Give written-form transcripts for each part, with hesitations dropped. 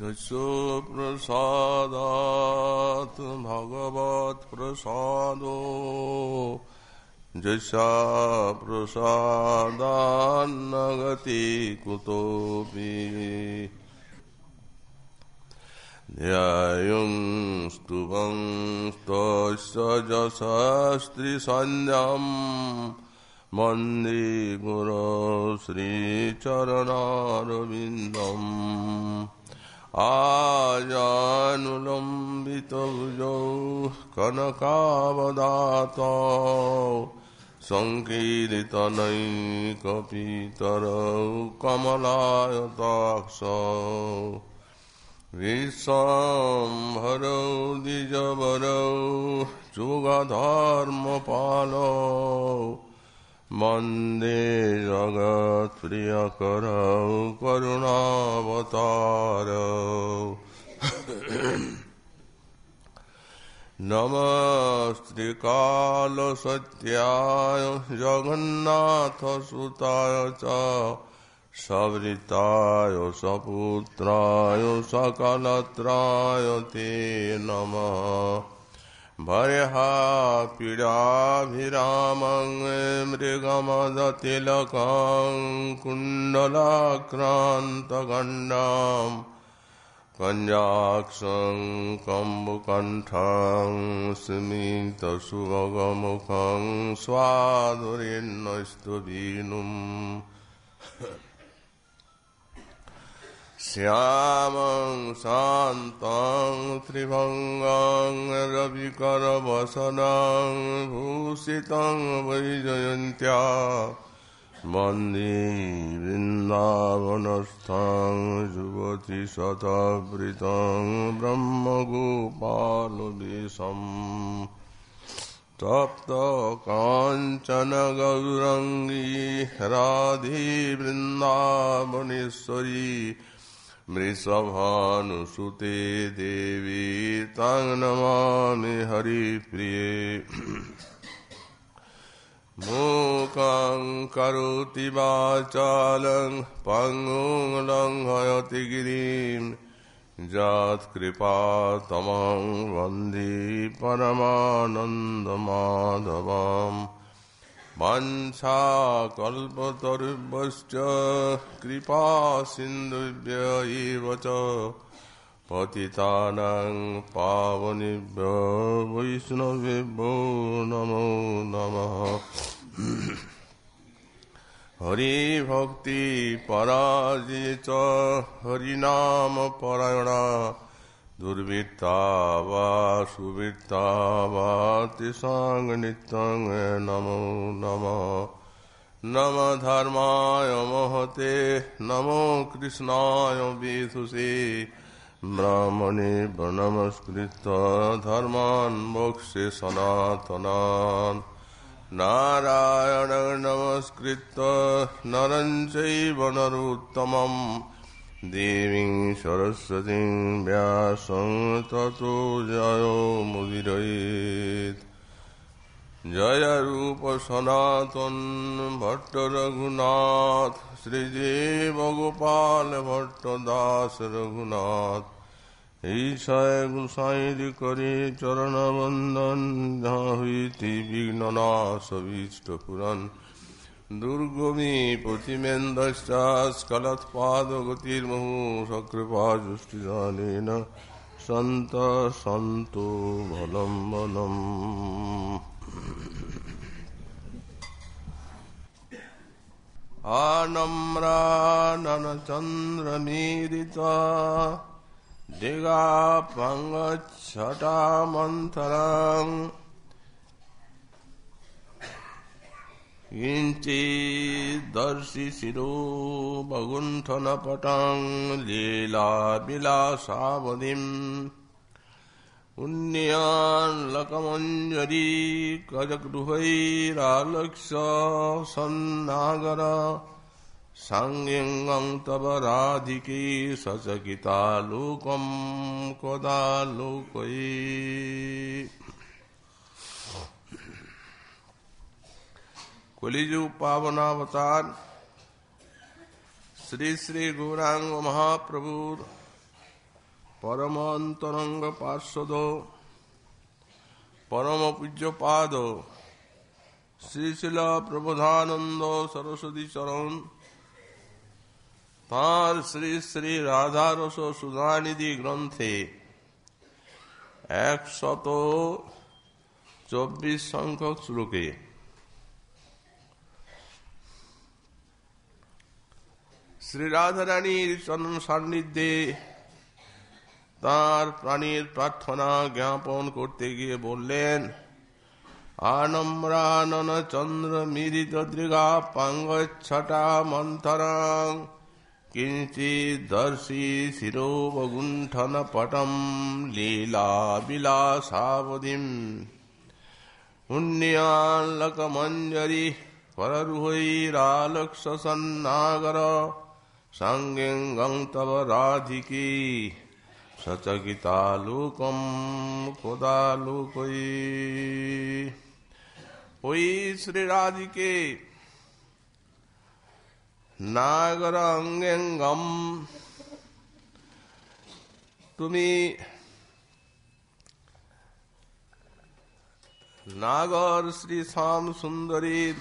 यस्य प्रसादात् भगवत्प्रसादो यस्य प्रसादान्न गति कुतोऽपि ध्यायं स्तुवं स्तस्य यशस्त्रिसन्ध्यं वन्दे गुरो श्रीचरणारविन्दम् आजानुलम्बितभुजौ कनकावदातौ सङ्कीर्तनैकपितरौ कमलायताक्षौ विश्वाम्भरौ द्विजवरौ जुगधर्मपालौ वन्दे जगत्प्रियकरौ करुणावतारौ नमस्त्रिकालसत्याय जगन्नाथसुताय च सवृताय सपुत्राय सकलत्राय ते नमः भर्यापीडाभिरामं मृगमदतिलकं कुण्डलाक्रान्तगण्डां कञ्जाक्षं कम्बुकण्ठं स्मितसुभगमुखं स्वाधुरीर्णस्तुवीनुम् श्यामं शान्तं त्रिभङ्गं रविकरवसनं भूषितं वैजयन्त्या वन्दे वृन्दावनस्थं युवतिशतवृतं ब्रह्मगोपालवेशम् तप्तकाञ्चन गौराङ्गी राधे वृन्दावनेश्वरी वृषभानुसुते देवी तं नमामि हरिप्रिये मूकं करोति वाचालं पङ्गुं लङ्घयति गिरिं यत्कृपातमं वन्दे परमानन्दमाधवम् वाञ्छाकल्पतरुभ्यश्च कृपासिन्धुभ्य एव च पतितानां पावनेभ्यो वैष्णवेभ्यो नमो नमः। हरिभक्तिपराजे च हरिनामपरायणा दुर्वृत्ता वा सुवृत्ता वा तेषां नित्यं नमो नमः। नमः धर्माय महते नमो कृष्णाय वेधुषे ब्राह्मणे नमस्कृत्य धर्मान् मोक्षे सनातनान् नारायणं नमस्कृत्य नरं चैव नरोत्तमम् देवीं सरस्वतीं व्यासं ततो जयो मुदीरयेत्। जय रूप सनातन भट्ट रघुनाथ श्रीदेव गोपाल भट्ट दास रघुनाथ ईशाय गुसाई करे चरण वंदन जहाँ हुई थी विघ्ननाश अभीष्ट पुरन दुर्गमी पुतिमेन्दश्चास्कलत्पादगतिर्मुहुः सकृपा जुष्टिदानेन सन्त सन्तो भलं वनम्। आनम्राननचन्द्रमीरिता दिगापङ्गच्छटामन्थरम् किञ्चिदर्शि शिरो भगुण्ठनपटं लीलाविलासावधिम् उन्नयनलकमञ्जरी कजगृहैरालक्ष्य सन्नागर साङ्गं तव राधिके सचकितालोकं कदालोकये। कलिजुग पावनावतार श्री श्री गौरांग महाप्रभु परमान्तरंग पार्षद परम पूज्यपाद श्री शिल प्रबोधानंद सरस्वती चरण तार श्री श्री राधारस सुधानिधि ग्रंथे 124 সংখ্যক শ্লোকে শ্রী রাধারানীর চরণ সান্নিধ্যে তার প্রাণীর প্রার্থনা জ্ঞাপন করতে গিয়ে বললেন, আনম্রানন চন্দ্র মিলিত দৃগা পাঙ্গচ্ছটা মন্থরাং কিঞ্চিৎ দর্শি শিরোবগুণ্ঠন পটম লীলা বিলাসাবধিম পুণ্যাল্লকমঞ্জরি পররুহৈরালক্ষ্যসন্নাগর সাঙ্গেঙ্গং তব রাধিকি সচকিতালোকম কোদালোকই। ওই শ্রী রাধিকে নাগর অঙ্গেঙ্গম, তুমি নাগর শ্রী শ্যাম সুন্দরীর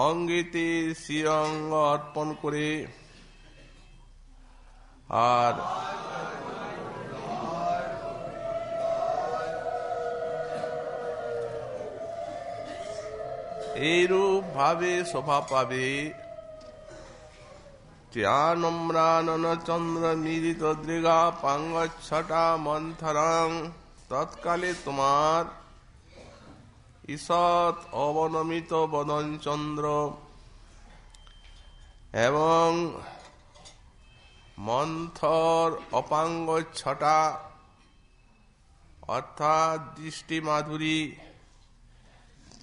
অঙ্গিতে শ্রীঅঙ্গ অর্পণ করে আর এইরূপ ভাবে শোভা পাবে ত্যানম্রানন চন্দ্র মিলিত দৃগা পাঙ্গচ্ছটা মন্থরাং, তৎকালে তোমার ঈষৎ অবনমিত বদন চন্দ্র এবং মন্থর অপাঙ্গচ্ছটা অর্থাৎ দৃষ্টি মাধুরী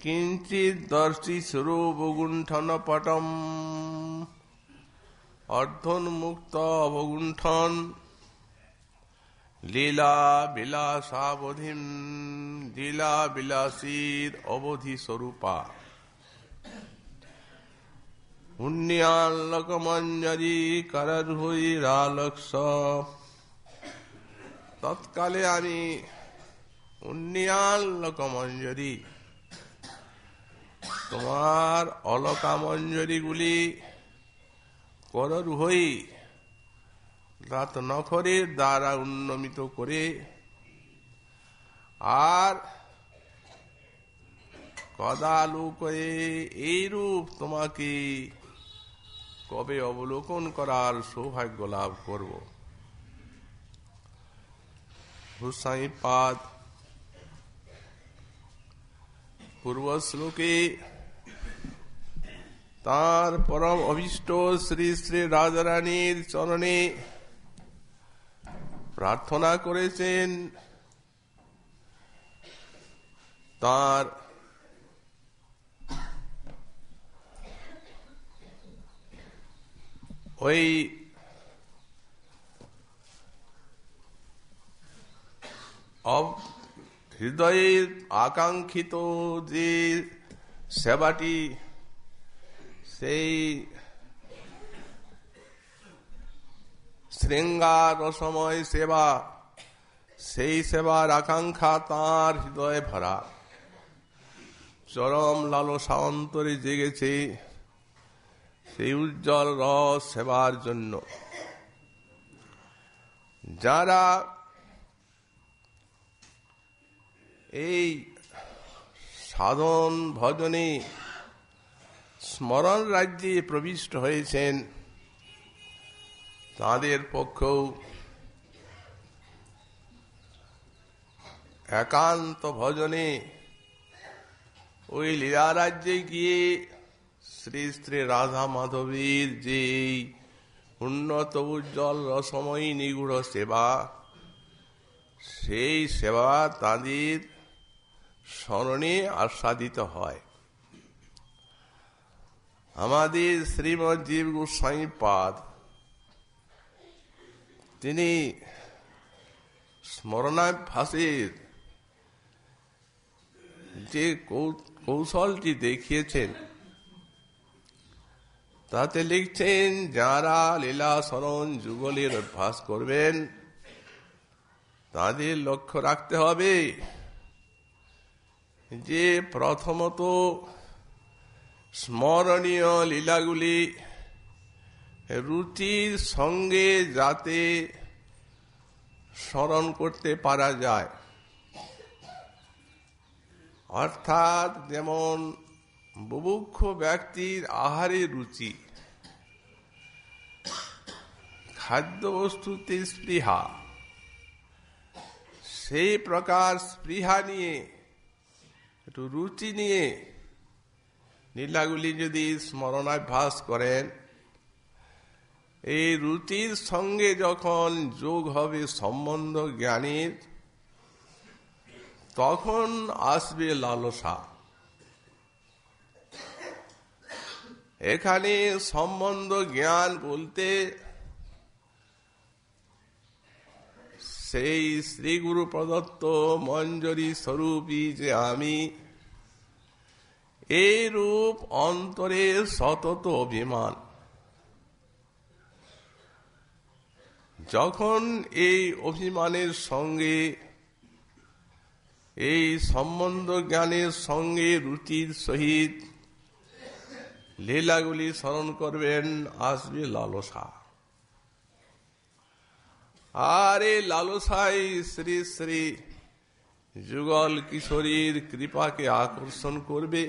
কিঞ্চিৎ দর্শি স্বরূপগুণ্ঠন পটম অর্ধন্মুক্ত অবগুণ্ঠন লীলা বিলাসাবধিম লীলা বিলাসীর অবধি স্বরূপা পুণ্যাল্লকমঞ্জরি কররুহৈরালক্ষ, তৎকালে আমি পুণ্যাল্লকমঞ্জরি তোমার অলকামঞ্জরিগুলি কররুহৈ দাঁত নখরের দ্বারা উন্নমিত করে আর কদালোকয়ে এইরূপ তোমাকে কবে অবলোকন করার সৌভাগ্য লাভ করব। গোসাইপাদ পূর্ব শ্লোকে তার পরম অভীষ্ট শ্রী শ্রী রাধারানীর চরণে প্রার্থনা করেছেন তার ওই হৃদয়ের আকাঙ্ক্ষিত যে সেবাটি, সেই শৃঙ্গার রসময় সেবা, সেই সেবার আকাঙ্ক্ষা তাঁর হৃদয়ে ভরা, চরম লালসা অন্তরে জেগেছে সেই উজ্জ্বল রস সেবার জন্য। যারা এই সাধন ভজনে স্মরণ রাজ্যে প্রবিষ্ট হয়েছেন তাদের পক্ষেও একান্ত ভজনে ওই লীলা রাজ্যে গিয়ে শ্রী শ্রী রাধা মাধবীর যে উন্নত উজ্জ্বল রসময়ী নিগুড় সেবা, সেই সেবা তাদের স্মরণে আস্বাদিত হয়। আমাদের শ্রীমৎ জীব গোস্বামীপাদ তিনি স্মরণাভ্যাসের যে কৌশলটি দেখিয়েছেন তাতে লিখছেন, যারা লীলা স্মরণ যুগলের অভ্যাস করবেন তাদের লক্ষ্য রাখতে হবে যে প্রথমত স্মরণীয় লীলাগুলি রুচির সঙ্গে যাতে স্মরণ করতে পারা যায়। অর্থাৎ যেমন বুভুক্ষ ব্যক্তির আহারে রুচি, খাদ্যবস্তুতে স্পৃহা, সেই প্রকার স্পৃহা নিয়ে একটু রুচি নিয়ে লীলাগুলি যদি স্মরণাভ্যাস করেন, এই রুচির সঙ্গে যখন যোগ হবে সম্বন্ধ জ্ঞানের, তখন আসবে লালসা। এখানে সম্বন্ধ জ্ঞান বলতে সেই শ্রী গুরু প্রদত্ত মঞ্জরি স্বরূপী যে আমি, এই রূপ অন্তরে সতত অভিমান। যখন এই অভিমানের সঙ্গে এই সম্বন্ধ জ্ঞানের সঙ্গে রুচির সহিত লীলাগুলি স্মরণ করবেন, আসবে লালসা। আর এই লালসাই শ্রী শ্রী যুগল কিশোরীর কৃপাকে আকর্ষণ করবে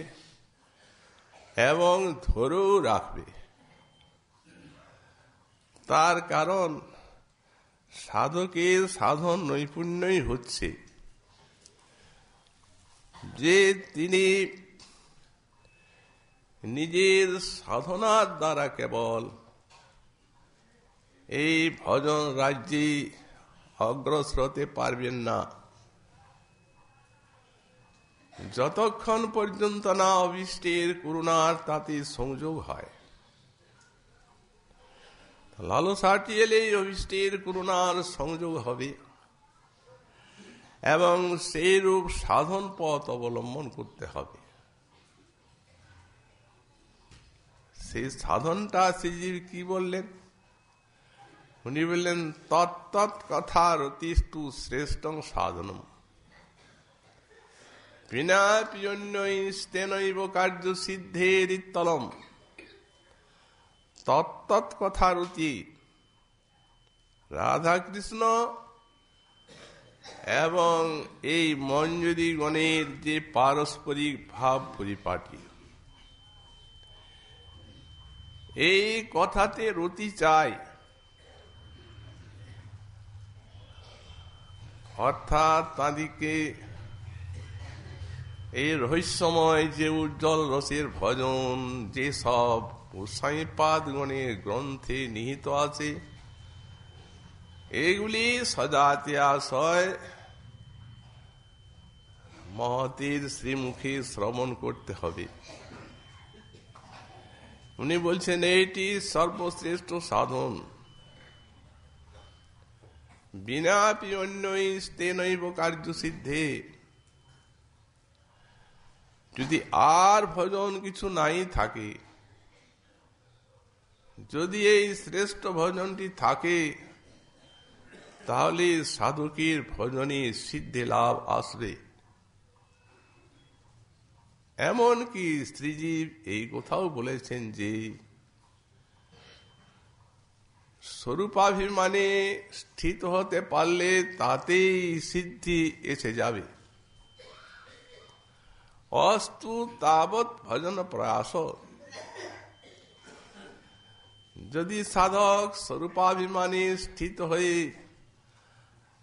এবং ধরেও রাখবে। তার কারণ সাধকের সাধন নৈপুণ্যই হচ্ছে যে তিনি নিজের সাধনার দ্বারা কেবল এই ভজন রাজ্যে অগ্রসর হতে পারবেন না, যতক্ষণ পর্যন্ত না অভীষ্টের করুণার তাতে সংযোগ হয়। লালসাটি এলেই অভীষ্টের করুণার সংযোগ হবে এবং সেই রূপ সাধন পথ অবলম্বন করতে হবে। সেই সাধনটা শ্রীজীব কি বললেন? উনি বললেন, তত্তৎ কথা রতিস্তু শ্রেষ্ঠং সাধনম বিনা পিয়ন্যৈস্তেনৈব কার্য সিদ্ধেরিত্তলম। তত্তৎ কথা রতি রাধাকৃষ্ণ এবং এই মঞ্জুরি গণের যে পারস্পরিক ভাব পরিপাটি, এই কথাতে রতি চাই। অর্থাৎ তাদেরকে এই রহস্যময় যে উজ্জ্বল রসের ভজন যে সব গোসাইপাদ গণের গ্রন্থে নিহিত আছে, এগুলি সজাতে আশয় মহতের শ্রীমুখে শ্রবণ করতে হবে। উনি বলছেন এইটি সর্বশ্রেষ্ঠ সাধন। বিনা পিয়ন্যৈস্তেনৈব কার্য সিদ্ধে। যদি আর ভজন কিছু নাই থাকে, যদি এই শ্রেষ্ঠ ভজনটি থাকে, তাহলে সাধকের ভজনে সিদ্ধি লাভ আসবে। এমনকি শ্রীজীব এই কথাও বলেছেন যে স্বরূপাভিমানে স্থিত হতে পারলে তাতেই সিদ্ধি এসে যাবে। অস্তু তাবৎ ভজন প্রয়াস। যদি সাধক স্বরূপাভিমানে স্থিত হয়ে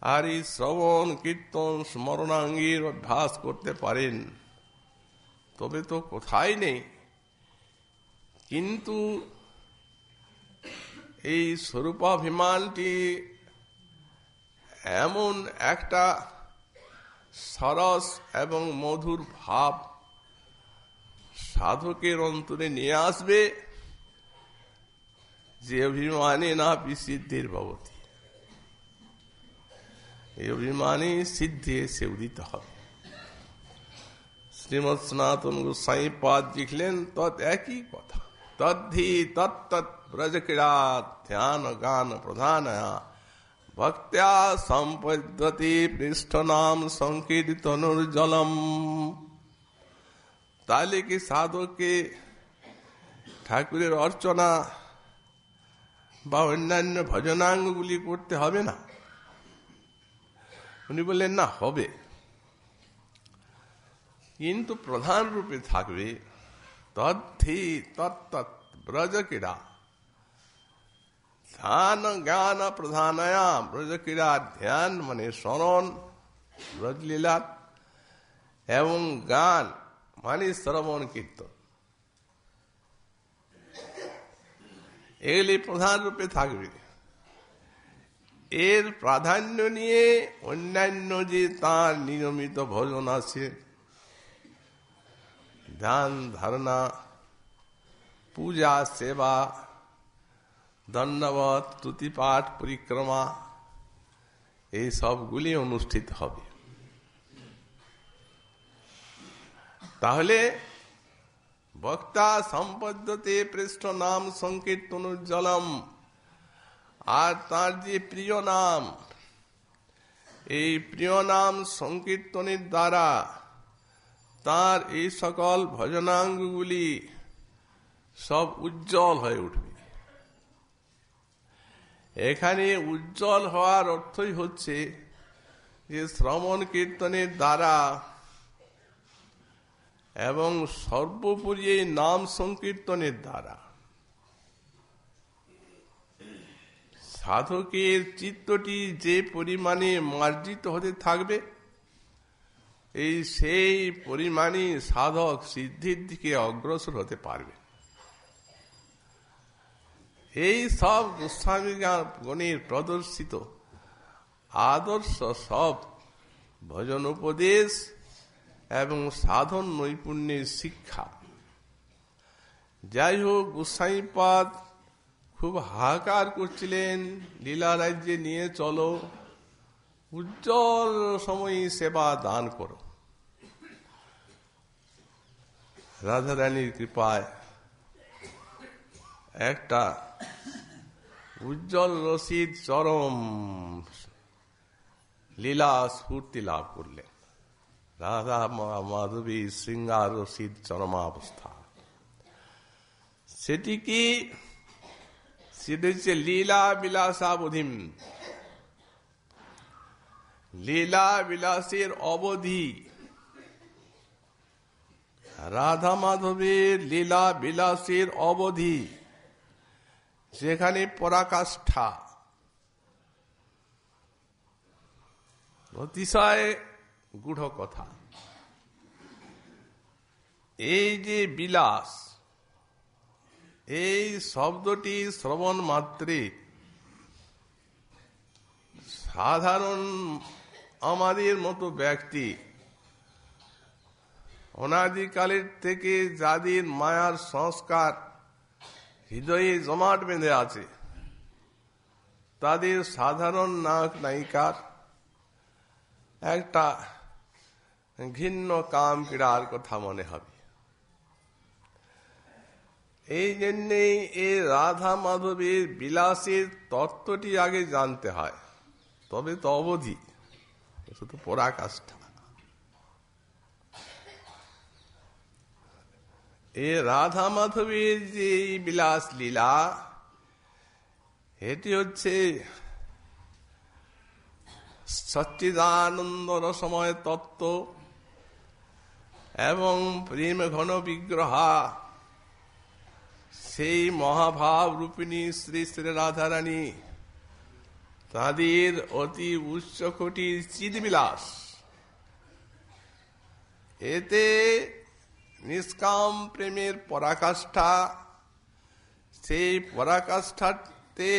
আর এই শ্রবণ কীর্তন স্মরণাঙ্গের অভ্যাস করতে পারেন, তবে তো কোথায় নেই। কিন্তু এই স্বরূপাভিমানটি এমন একটা সরস এবং মধুর ভাব সাধকের অন্তরে নিয়ে আসবে যে অভিমানে না বিসিদ্ধির ভবতি। এই অভিমানে সিদ্ধি এসে উদিত হবে। শ্রীমৎ সনাতন গোসাই পাদ লিখলেন তৎ একই কথা। তদ্ধি তত্তৎ ব্রজ ক্রীড়া ধ্যান গান প্রধানয়া ভক্ত্যা সম্পদ্যতি পৃষ্ঠ নাম সংকীর্তনুর্জলম। তাহলে কি সাধককে ঠাকুরের অর্চনা বা অন্যান্য ভজনাঙ্গগুলি করতে হবে না? উনি বললেন না, হবে, কিন্তু প্রধান রূপে থাকবে তদ্ধি তত্তৎ ব্রজ ক্রীড়া ধ্যান জ্ঞান প্রধানয়া। ব্রজ ক্রীড়া ধ্যান মানে স্মরণ, ব্রজলীলা, এবং গান মানে শ্রবণ কীর্তন, এগুলি প্রধান রূপে থাকবে। এর প্রাধান্য নিয়ে অন্যান্য যে তাঁর নিয়মিত ভজন আছে, ধ্যান ধারণা, পূজা, সেবা, দণ্ডবত, স্তুতিপাঠ, পরিক্রমা, এই সবগুলি অনুষ্ঠিত হবে। তাহলে বক্তা সম্পদ্যতে পৃষ্ঠ নাম সংকীর্তনুজ্জ্বলম, আর তার যে প্রিয় নাম, এই প্রিয় নাম সংকীর্তনের দ্বারা তার এই সকল ভজনাঙ্গগুলি সব উজ্জ্বল হয়ে উঠবে। এখানে উজ্জ্বল হওয়ার অর্থই হচ্ছে যে শ্রবণ কীর্তনের দ্বারা এবং সর্বোপরি এই নাম সংকীর্তনের দ্বারা সাধকের চিত্তটি যে পরিমাণে মার্জিত হতে থাকবে, সেই পরিমাণে সাধক সিদ্ধির দিকে অগ্রসর হতে পারবে। এই সব গোস্বামীগণের প্রদর্শিত আদর্শ সব ভজন উপদেশ এবং সাধন নৈপুণ্যের শিক্ষা। যাই হোক, গোস্বামীপাদ খুব হাহাকার করছিলেন, লীলা রাজ্যে নিয়ে চলো, উজ্জ্বল সময়ে সেবা দান করো। রাধারানীর কৃপায় একটা উজ্জ্বল রসিদ চরম লীলা স্ফূর্তি লাভ করলেন। রাধা মাধবী শৃঙ্গার রসিদ চরমাবস্থা। সেটি কি? সেটি হচ্ছে লীলা বিলাসাবধিম, লীলা বিলাসের অবধি। রাধা মাধবের লীলা বিলাসের অবধি, যেখানে পরাকাষ্ঠা, অতিশয় গূঢ় কথা। এই যে বিলাস, এই শব্দটি শ্রবণ মাত্রে সাধারণ আমাদের মতো ব্যক্তি, অনাদিকালের থেকে যাদের মায়ার সংস্কার হৃদয়ে জমাট বেঁধে আছে, তাদের সাধারণ নায়ক নায়িকার একটা ঘৃণ্য কাম পীড়ার কথা মনে হবে। এই জন্যেই এই রাধা মাধবের বিলাসের তত্ত্বটি আগে জানতে হয়, তবে তো অবধি, শুধু পরাকাষ্ঠা। এই রাধা মাধবের যে বিলাস লীলা, এটি হচ্ছে সচ্চিদানন্দ রসময় তত্ত্ব এবং প্রেম ঘন বিগ্রহা সেই মহাভাব রূপিণী শ্রী শ্রী রাধারানী, তাদের অতি উচ্চকোটির চিদবিলাস। এতে নিষ্কাম প্রেমের পরাকাষ্ঠা, সেই পরাকাষ্ঠাতে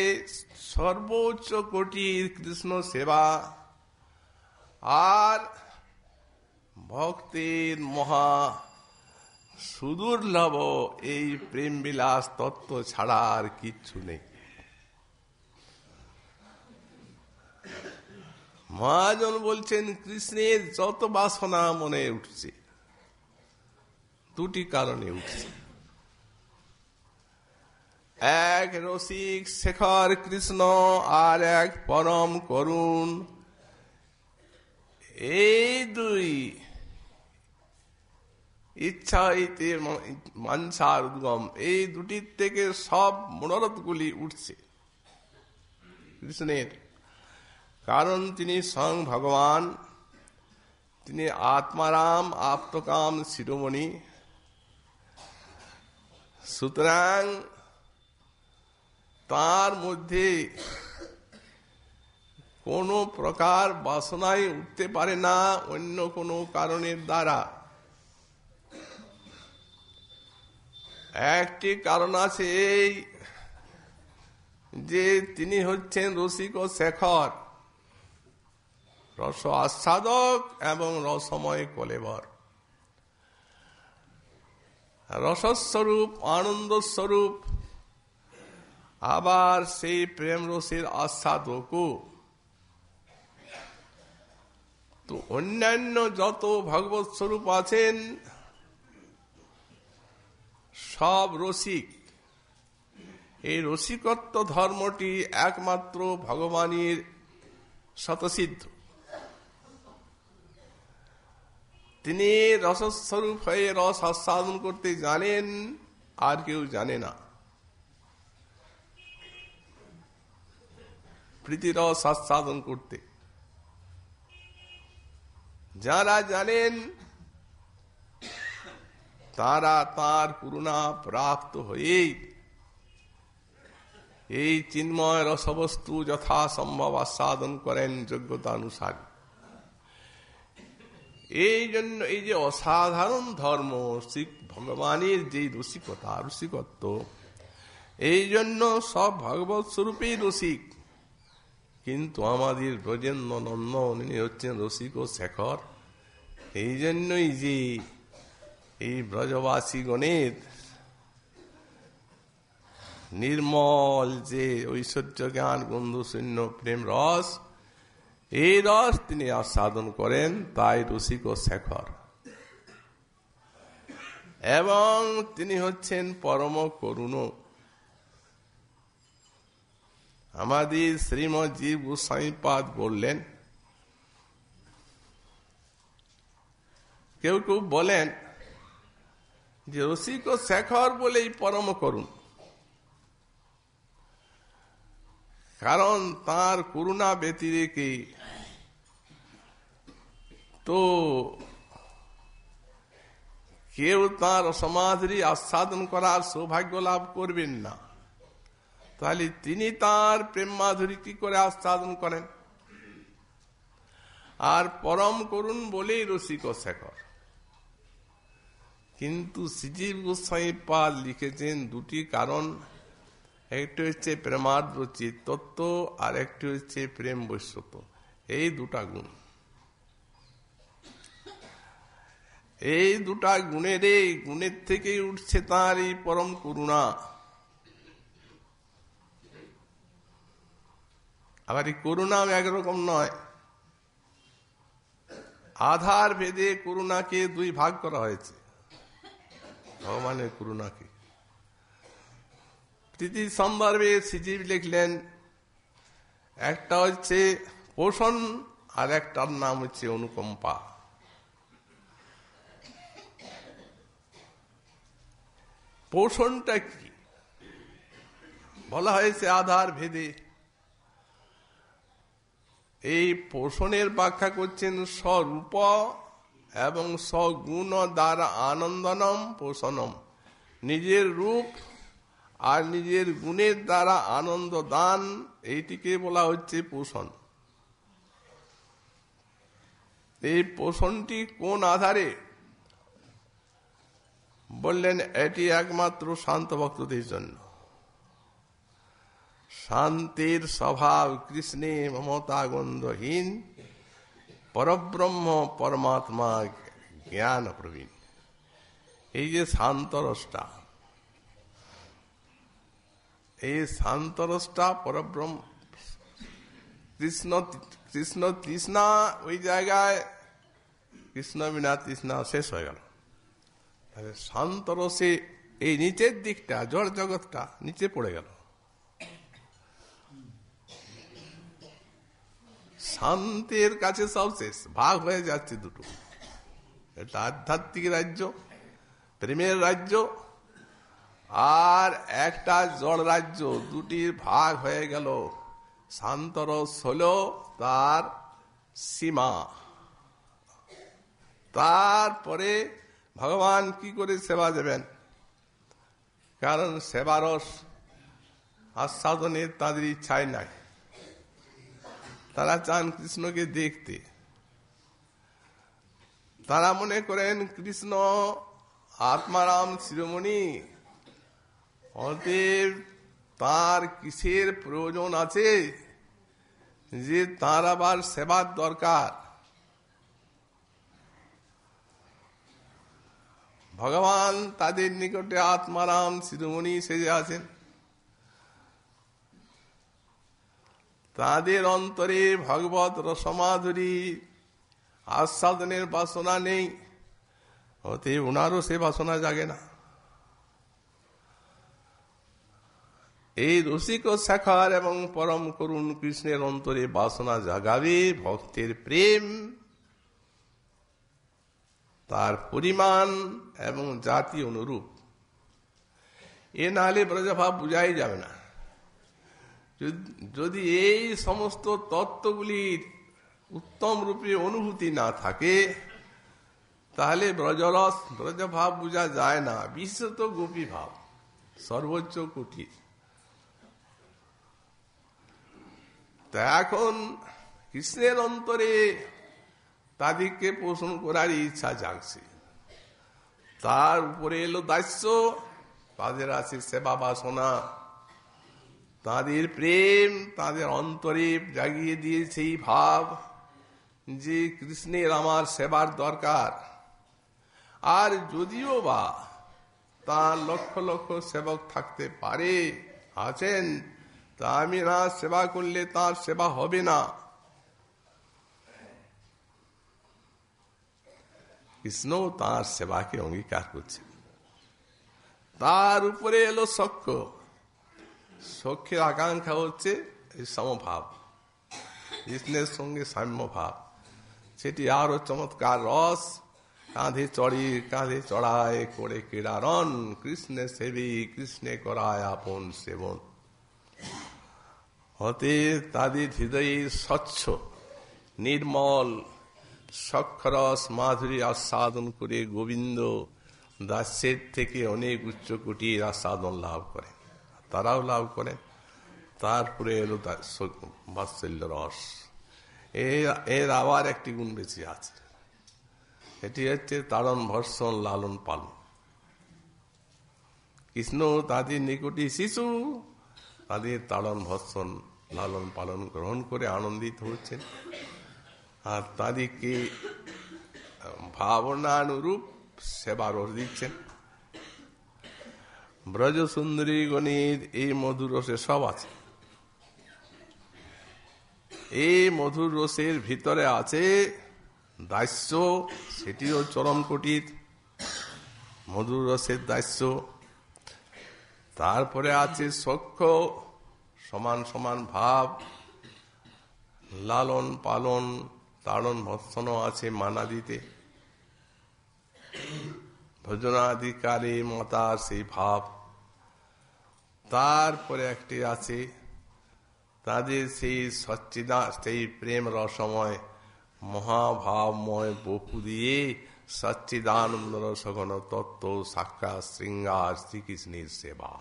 সর্বোচ্চ কোটির কৃষ্ণ সেবা আর ভক্তের মহা সুদুর্লভ এই প্রেম বিলাস তত্ত্ব ছাড়া আর কিচ্ছু নেই। মহাজন বলছেন, কৃষ্ণের যত বাসনা মনে উঠছে, দুটি কারণে উঠছে। এক রসিক শেখর কৃষ্ণ আর এক পরম করুণ, এই দুই ইচ্ছা হইতে মানসার উদ্গম, এই দুটির থেকে সব মনোরথগুলি উঠছে কৃষ্ণের। কারণ তিনি স্বয়ং ভগবান, তিনি আত্মারাম আপ্তকাম শিরোমণি। সুতরাং তার মধ্যে কোনো প্রকার বাসনাই উঠতে পারে না অন্য কোনো কারণের দ্বারা। একটি কারণ আছে এই যে তিনি হচ্ছেন রসিক ও শেখর, রস আস্বাদক এবং রসময় কলেবর, রসস্বরূপ আনন্দস্বরূপ, আবার সেই প্রেম রসের আস্বাদকও। তো অন্যান্য যত ভগবৎ স্বরূপ আছেন সব রসিক। এই রসিকত্ব ধর্মটি একমাত্র ভগবানের স্বতঃসিদ্ধ। তিনি রসস্বরূপ হয়ে রস আস্বাদন করতে জানেন, আর কেউ জানে না। প্রীতিরস আস্বাদন করতে যারা জানেন তারা তার করুণা প্রাপ্ত হয়েই এই চিন্ময় রসবস্তু যথাসম্ভব আস্বাদন করেন যোগ্যতা অনুসারে। এই জন্য এই যে অসাধারণ ধর্ম ভগবানের যে রসিকত্ব, এই জন্য সব ভগবৎ স্বরূপেই রসিক। কিন্তু আমাদের ব্রজেন্দ্র নন্দন ইনি হচ্ছেন রসিক ও শেখর। এই জন্যই যে এই ব্রজবাসীগণের নির্মল যে ঐশ্বর্য জ্ঞান গন্ধ শূন্য প্রেম রস, এই রস তিনি আস্বাদন করেন, তাই রসিক ও শেখর। এবং তিনি হচ্ছেন পরম করুণ। আমাদের শ্রীমৎ জীব গোস্বামীপাদ বললেন, কেউ কেউ বলেন যে রসিক ও শেখর বলেই পরম করুণ, কারণ তার করুণা ব্যতিরেকে তো কেউ তার সমাধি আস্বাদন করার সৌভাগ্য লাভ করবেন না। তাহলে তিনি তার প্রেম মাধুরী কি করে আস্বাদন করেন? আর পরম করুণ বলেই রসিক ও শেখর। কিন্তু শ্রীজীব গোস্বামী পাদ লিখেছেন দুটি কারণ, একটি হচ্ছে প্রেমার্দ্র চিত্তত্ব, আর একটি হচ্ছে প্রেম বৈশ্যত্ব। এই দুটা গুণ, এই দুটা গুণের থেকেই উঠছে তার এই পরম করুণা। আবার এই করুণাও একরকম নয়, আধার ভেদে করুণাকে দুই ভাগ করা হয়েছে। ভগবানের করুণাকে প্রীতি সন্দর্ভে শ্রীজীব লিখলেন, একটা হচ্ছে পোষণ আর একটার নাম হচ্ছে অনুকম্পা। পোষণটা কি বলা হয়েছে আধার ভেদে। এই পোষণের ব্যাখ্যা করছেন স্বরূপ এবং স্বগুণ দ্বারা আনন্দনম পোষণম। নিজের রূপ আর নিজের গুণের দ্বারা আনন্দ দান, এইটিকে বলা হচ্ছে পোষণ। এই পোষণটি কোন আধারে বললেন? এটি একমাত্র শান্ত ভক্তদের জন্য। শান্তির স্বভাব কৃষ্ণে মমতা গন্ধহীন, পরব্রহ্ম পরমাত্মা জ্ঞান প্রবীণ। এই যে শান্তরসটা, এই শান্তরসটা পরব্রহ্ম কৃষ্ণ তৃষ্ণা, ওই জায়গায় কৃষ্ণ বিনা তৃষ্ণা শেষ হয়ে গেল। শান্তরসে এই নিচের দিকটা, জড় জগৎটা নিচে পড়ে গেল। শান্তির কাছে সব শেষ, ভাগ হয়ে যাচ্ছে দুটো। এটা আধ্যাত্মিক রাজ্য, প্রেমের রাজ্য, আর একটা জড় রাজ্য। দুটির ভাগ হয়ে গেল। শান্তরস হল তার সীমা। তারপরে ভগবান কি করে সেবা দেবেন? কারণ সেবারস আস্বাদনের তাদের ইচ্ছাই নাই। তারা চান কৃষ্ণকে দেখতে। তারা মনে করেন কৃষ্ণ আত্মারাম শিরোমণি, অতএব তার কিসের প্রয়োজন আছে যে তার আবার সেবার দরকার? ভগবান তাদের নিকটে আত্মারাম শিরোমণি সেজে আছেন। তাদের অন্তরে ভগবত রসমাধুরী আস্বাদনের বাসনা নেই, অতএব ওনারও সে বাসনা জাগে না। এই রসিক শেখর এবং পরম করুণ কৃষ্ণের অন্তরে বাসনা জাগাবে ভক্তের প্রেম, তার পরিমাণ এবং জাতি অনুরূপ। এ নাহলে ব্রজভাব বুঝাই যাবে না। যদি এই সমস্ত তত্ত্বগুলির উত্তম রূপে অনুভূতি না থাকে, তাহলে ব্রজরস ব্রজভাব বোঝা যায় না। বিশেষত গোপী ভাব সর্বোচ্চ কুটির। তা এখন কৃষ্ণের অন্তরে তাদেরকে পোষণ করার ইচ্ছা জাগছে। তার উপরে এলো দাস্য, তাদের আছে সেবা বাসনা। তাদের প্রেম তাদের অন্তরে জাগিয়ে দিয়েছে এই ভাব যে কৃষ্ণের আমার সেবার দরকার। আর যদিও বা তার লক্ষ লক্ষ সেবক থাকতে পারে, আছেন, তা আমি না সেবা করলে তার সেবা হবে না। কৃষ্ণ তার সেবাকে অঙ্গীকার করছে। তার উপরে এলো সখ্য। সখ্যের আকাঙ্ক্ষা হচ্ছে এই সমভাব, কৃষ্ণের সঙ্গে সাম্য ভাব। সেটি আরো চমৎকার রস। কাঁধে চড়ায় করে ক্রীড়ারণ, কৃষ্ণে সেবী কৃষ্ণে করায় আপন সেবন। হতে তাদের হৃদয়ে স্বচ্ছ নির্মল সক্ষরস মাধুরী আস্বাদন করে গোবিন্দ দাসের থেকে অনেক উচ্চ কোটির আস্বাদন লাভ করে, তারাও লাভ করেন। তারপরে এলো বাৎসল্য রস। এর আবার একটি গুণ বেশি আছে, এটি হচ্ছে তাড়ন ভর্ষণ লালন পালন। কৃষ্ণ তাদের নিকটে শিশু, তাদের তাড়ন ভর্ষণ লালন পালন গ্রহণ করে আনন্দিত হচ্ছেন, আর তাদেরকে ভাবনানুরূপ সেবা রস দিচ্ছেন। ব্রজ সুন্দরী গণের এই মধুর রসে সব আছে। এই মধুর রসের ভিতরে আছে দাস্য, সেটিও চরম কোটির মধুর রসের দাস্য। তারপরে আছে সখ্য, সমান সমান ভাব, লালন পালন তাড়ন ভৎসনও আছে মানা দিতে। ভজনাধিকারী মাতার সেই ভাব। তারপরে একটি আছে তাদের সেই সেই প্রেম রসময় মহাভাবময় বপু দিয়ে সচ্চিদানন্দ রসঘন তত্ত্ব সাক্ষাৎ শৃঙ্গার শ্রীকৃষ্ণের সেবা।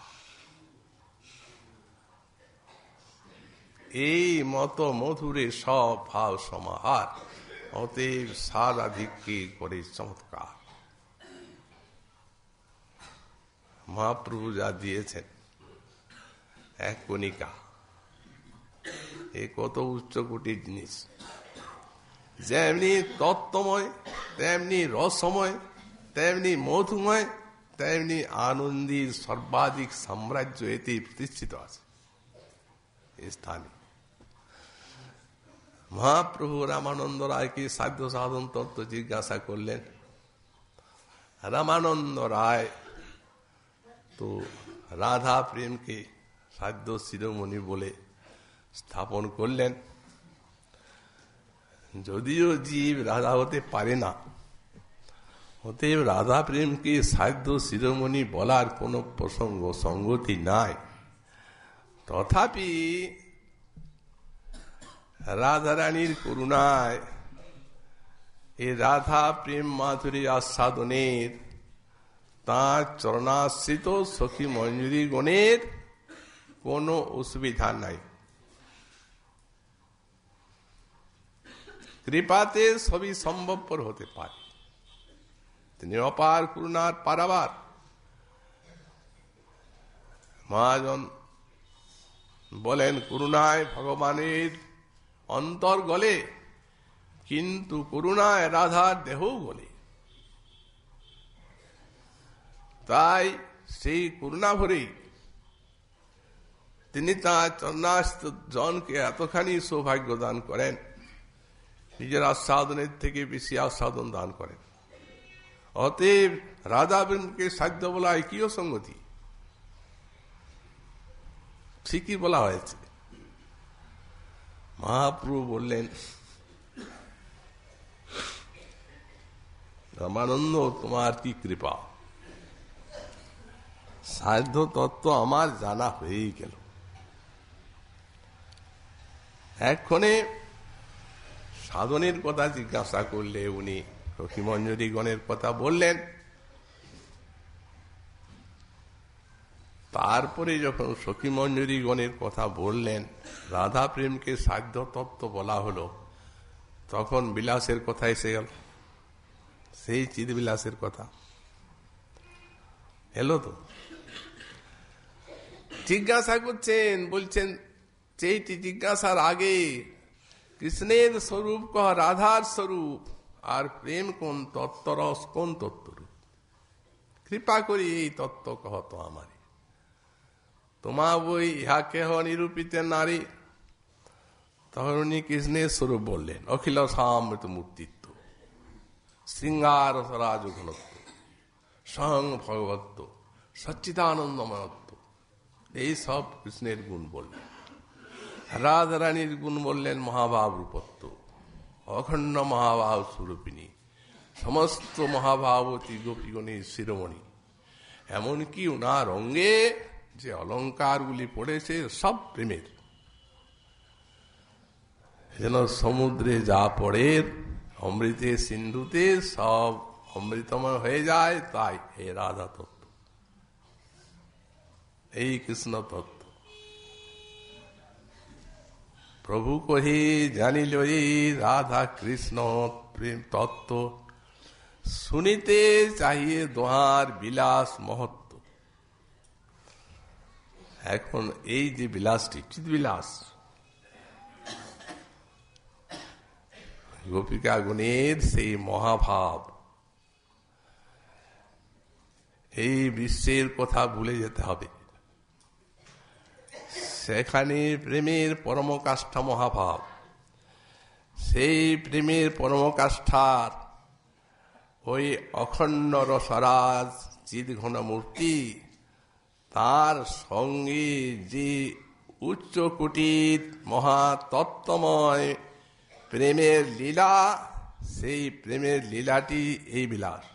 এই মতো মধুরে সব ভাব সমাহার, অতএব সারাধিককে করে চমৎকার। মহাপ্রভু যা দিয়েছেন এক কণিকা, এ কত উচ্চ কোটির জিনিস। যেমনি তত্ত্বময়, তেমনি রসময়, তেমনি মধুময়, তেমনি আনন্দীর সর্বাধিক সাম্রাজ্য এতে প্রতিষ্ঠিত আছে এই স্থানে। মহাপ্রভু রামানন্দ রায়কে সাধ্য সাধন তত্ত্ব জিজ্ঞাসা করলেন। রামানন্দ রায় তো রাধা প্রেমকে সাধ্য শিরোমণি বলে স্থাপন করলেন। যদিও জীব রাধা হতে পারে না, অতএব রাধা প্রেমকে সাধ্য শিরোমণি বলার কোনো প্রসঙ্গ সঙ্গতি নাই। তথাপি রাধারানীর করুণায় এই রাধা প্রেম মাধুরী আস্বাদনের তাঁর চরণাশ্রিত সখী মঞ্জুরি গণের কোনো অসুবিধা নাই। কৃপাতে সবই সম্ভবপর হতে পারে। তিনি অপার করুণার পারাবার। মহাজন বলেন, করুণায় ভগবানের অন্তর গলে, কিন্তু করুণায় রাধার দেহ গলে। তাই সেই করুণা ভরেই তিনি তাঁর চরণাশ্রিত জনকে এতখানি সৌভাগ্য দান করেন, নিজের আস্বাদনের থেকে বেশি আস্বাদন দান করেন। অতএব রাধাবৃন্দকে সাধ্য বলা একই সঙ্গতি, ঠিকই বলা হয়েছে। মহাপ্রভু বললেন, রামানন্দ তোমার কি কৃপা, সাধ্য তত্ত্ব আমার জানা হয়েই গেল। এক্ষণে সাধনের কথা জিজ্ঞাসা করলে উনি সখী মঞ্জুরি গণের কথা বললেন। তারপরে যখন সখী মঞ্জুরি গণের কথা বললেন, রাধা প্রেমকে সাধ্য তত্ত্ব বলা হলো, তখন বিলাসের কথা এসে গেল। সেই চিদ বিলাসের কথা এলো। তো জিজ্ঞাসা করছেন, বলছেন সেইটি জিজ্ঞাসার আগে কৃষ্ণের স্বরূপ কহ রাধার স্বরূপ, আর প্রেম কোন তত্ত্বরস কোন তত্ত্বরূপ, কৃপা করি এই তত্ত্ব কহ তো আমারি। তোমা বই ইহা কেহ নিরূপিত নারী। তখন উনি কৃষ্ণের স্বরূপ বললেন, অখিল সামৃত মূর্তিত্ব, শৃঙ্গার স্বরাজ ঘনত্ব, স্বয়ং ভগবত্ব, সচ্চিদানন্দময়ত্ব, এই সব কৃষ্ণের গুণ বললেন। রাধারানীর গুণ বললেন মহাভাব রূপত্ব, অখণ্ড মহাভাব স্বরূপিণী, সমস্ত মহাভাবতী গোপীগণের শিরোমণি। এমনকি উনার অঙ্গে যে অলঙ্কারগুলি পড়েছে সব প্রেমের, যেন সমুদ্রে যা পড়ে অমৃতে সিন্ধুতে সব অমৃতময় হয়ে যায়। তাই এই রাধা তত্ত্ব, এই কৃষ্ণ তত্ত্ব। প্রভু কহি জানিল এই রাধা কৃষ্ণ প্রেম তত্ত্ব, শুনিতে চাহিয়ে দোহার বিলাস মহত্ব। এখন এই যে বিলাসটি, চিৎবিলাস, গোপিকা গুণের সেই মহাভাব, এই বিশ্বের কথা ভুলে যেতে হবে। সেখানে প্রেমের পরমকাষ্ঠা মহাভাব, সেই প্রেমের পরমকাষ্ঠার ওই অখণ্ড রসরাজ চিৎ ঘন মূর্তি, তার সঙ্গে যে উচ্চ কোটির মহাতত্ত্বময় প্রেমের লীলা, সেই প্রেমের লীলাটি এই বিলাস।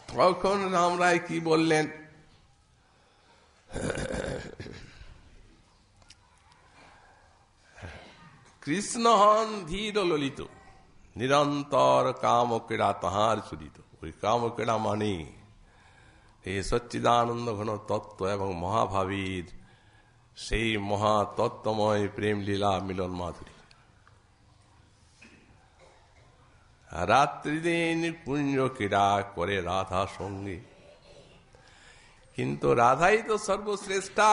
তখন রামরায় কি বললেন, কৃষ্ণ হন ধীর ললিত, নিরন্তর কাম ক্রীড়া তাহার চরিত। ওই কাম ক্রীড়া মানে এই সচ্চিদানন্দ ঘন তত্ত্ব এবং মহাভাবীর সেই মহাতত্ত্বময় প্রেম লীলা মিলন মাধুরী। রাত্রি দিন কুঞ্জ ক্রীড়া করে রাধা সঙ্গে, কিন্তু রাধাই তো সর্বশ্রেষ্ঠা।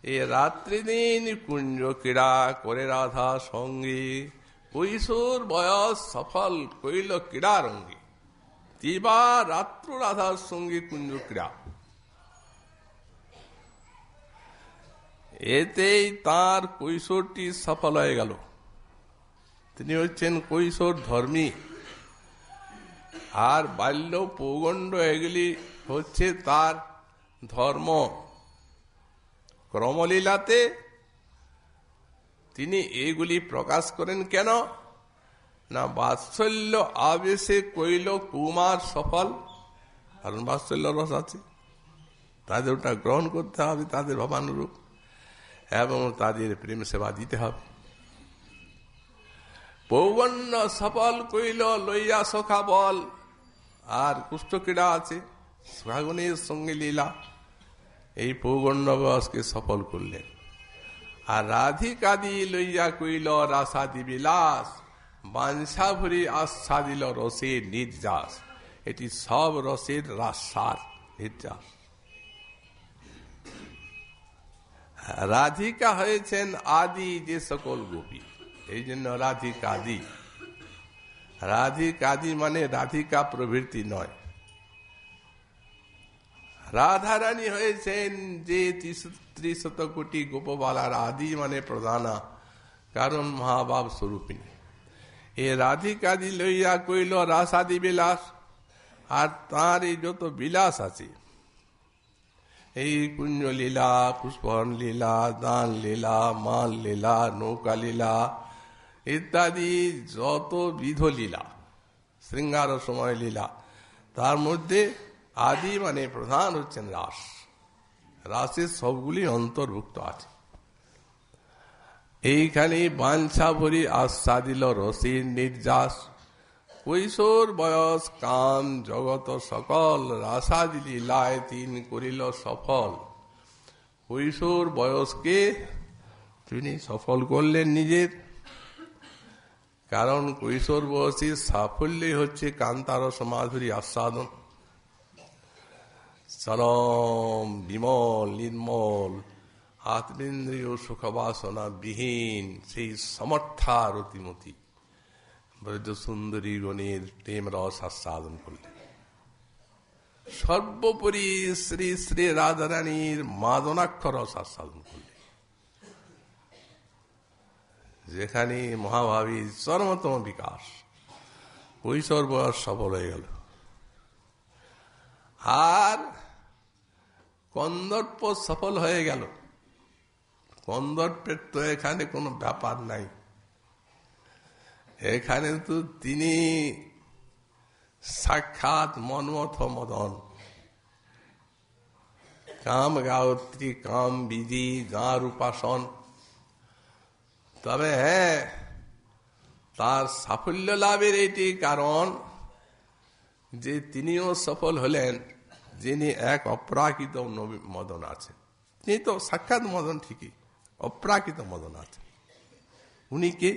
এই রাত্রি দিন কুঞ্জ ক্রীড়া করে রাধা সঙ্গে, কৈশোর বয়স সফল কইল ক্রীড়া রঙ্গে। দিবা রাত্র রাধার সঙ্গে কুঞ্জ ক্রীড়া, এতেই তার কৈশোরটি সফল হয়ে গেল। তিনি হচ্ছেন কৈশোর ধর্মী। আর বাল্য পৌগণ্ড এগুলি হচ্ছে তার ধর্ম। ক্রমলীলাতে তিনি এইগুলি প্রকাশ করেন কেন না বাৎসল্য আবেশে কইল কুমার সফল, কারণ বাৎসল্য রস আছে, তাদের ওটা গ্রহণ করতে হবে তাদের ভাবানুরূপ, এবং তাদের প্রেম সেবা দিতে হবে। পৌগণ্য সফল কইল লইয়া সখা বল, আর কুষ্ঠক্রীড়া আছে, সুহাগনের সঙ্গে লীলা, এই পৌগণ্য বয়সকে সফল করলেন। আর রাধিকাদি লইয়া কইল রাসাদি বিলাস, বাঞ্ছা ভরি আশ্বা দিল রসের নির্যাস, এটি সব রসের রাসার নির্যাস। রাধিকা হয়েছেন আদি যে সকল গোপী, এই জন্য রাধিকাদি। রাধিকাদি মানে রাধিকা প্রভৃতি নয়। রাধারানী হয়েছেন যে ৩০ কোটি গোপবালার আদি মানে প্রধানা, কারণ মহাভাব স্বরূপিনী। এ রাধিকাদি লইয়া কইল রাসাদি বিলাস, আর তার এই যত বিলাস আছে, এই কুঞ্জ লীলা, পুষ্পহরণ লীলা, দান লীলা, মাল লীলা, নৌকা লীলা ইত্যাদি যত বিধ লীলা, শৃঙ্গার সময় লীলা, তার মধ্যে আদি মানে প্রধান হচ্ছেন রাস। রাসের সবগুলি অন্তর্ভুক্ত আছে। এইখানে বাঞ্ছা ভরি আশ্বা দিল রসের নির্যাস, কৈশোর বয়স কাম জগত সকল, রাসাদি লীলায় তিন করিল সফল। কৈশোর বয়সকে তিনি সফল করলেন নিজের, কারণ কৈশোর বয়সের সাফল্যই হচ্ছে কান্তারস মাধুরী আস্বাদন। চরম বিমল নির্মল আত্মেন্দ্রিয় সুখবাসনা বিহীন সেই সমর্থা রতিমতি ব্রজ সুন্দরী গণের প্রেম রস আস্বাদন করলেন। সর্বোপরি শ্রী শ্রী রাধারানীর মাদনাক্ষর রস আস্বাদন করলেন, যেখানে মহাভাবীর চরমতম বিকাশ। কৈশোর বয়স সফল হয়ে গেল। আর কন্দর্প সফল হয়ে গেল। কন্দর্পের তো এখানে কোনো ব্যাপার নাই, এখানে তো তিনি সাক্ষাৎ মন্মথ মদন, কাম গায়ত্রী, কাম বিধি, যাঁর উপাসন। তবে হ্যাঁ, তার সাফল্য লাভের এটি কারণ যে তিনিও সফল হলেন, যিনি এক অপ্রাকৃত মদন আছেন। তিনি তো সাক্ষাৎ মদন ঠিকই, অপ্রাকৃত মদন আছেন। উনি কে?